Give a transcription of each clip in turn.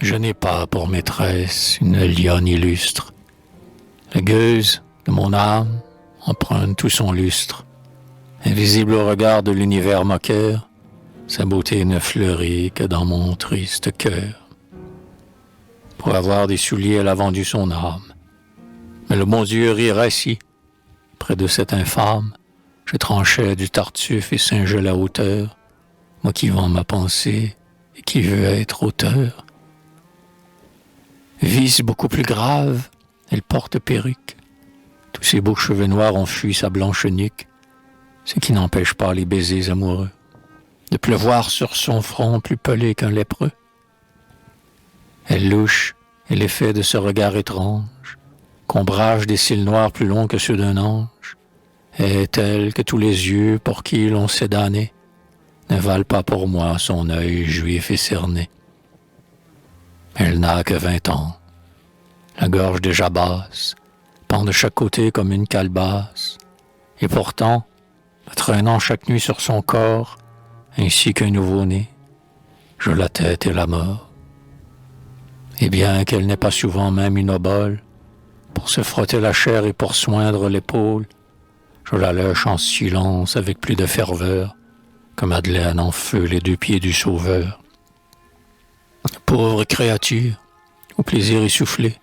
Je n'ai pas pour maîtresse une lionne illustre. La gueuse de mon âme emprunte tout son lustre. Invisible au regard de l'univers moqueur, sa beauté ne fleurit que dans mon triste cœur. Pour avoir des souliers, elle a vendu son âme. Mais le bon Dieu rirait si, près de cette infâme, je tranchais du tartuffe et singeais la hauteur, moi qui vends ma pensée et qui veux être auteur. Vice beaucoup plus grave, elle porte perruque. Tous ses beaux cheveux noirs ont fui sa blanche nuque, ce qui n'empêche pas les baisers amoureux de pleuvoir sur son front plus pelé qu'un lépreux. Elle louche et l'effet de ce regard étrange, qu'ombrage des cils noirs plus longs que ceux d'un ange, est telle que tous les yeux pour qui l'on s'est damné ne valent pas pour moi son œil juif et cerné. Elle n'a que 20 ans, la gorge déjà basse, pend de chaque côté comme une calebasse, et pourtant, me traînant chaque nuit sur son corps, ainsi qu'un nouveau-né, je la tête et la mort. Et bien qu'elle n'ait pas souvent même une obole, pour se frotter la chair et pour soindre l'épaule, je la lèche en silence avec plus de ferveur que Madeleine en feu les 2 pieds du Sauveur. Pauvre créature, au plaisir essoufflé,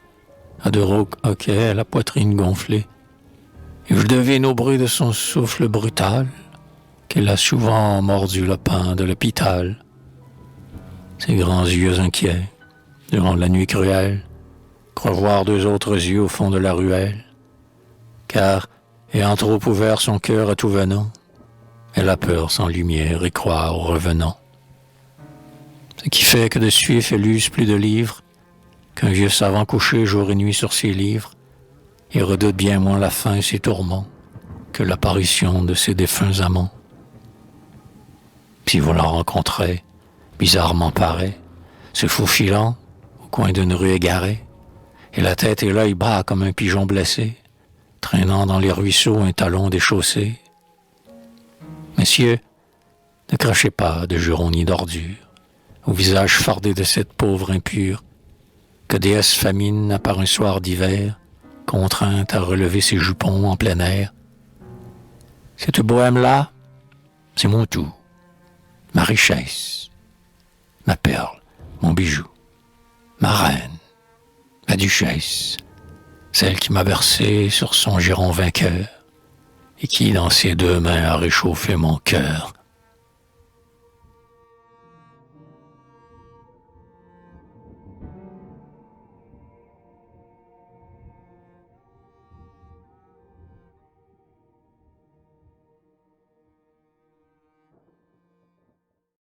à de rauques hoquets, la poitrine gonflée, et je devine au bruit de son souffle brutal qu'elle a souvent mordu le pain de l'hôpital. Ses grands yeux inquiets, durant la nuit cruelle, croient voir 2 autres yeux au fond de la ruelle, car, ayant trop ouvert son cœur à tout venant, elle a peur sans lumière et croit aux revenants. Ce qui fait que de suif elle use plus de livres qu'un vieux savant couché jour et nuit sur ses livres, et redoute bien moins la faim et ses tourments que l'apparition de ses défunts amants. Si vous la rencontrez, bizarrement parée, se faufilant au coin d'une rue égarée, et la tête et l'œil bas comme un pigeon blessé, traînant dans les ruisseaux un talon déchaussé. Messieurs, ne crachez pas de jurons ni d'ordures au visage fardé de cette pauvre impure, que déesse famine par un soir d'hiver, contrainte à relever ses jupons en plein air. Cette bohème-là, c'est mon tout, ma richesse, ma perle, mon bijou, ma reine, ma duchesse, celle qui m'a bercé sur son giron vainqueur et qui, dans ses 2 mains, a réchauffé mon cœur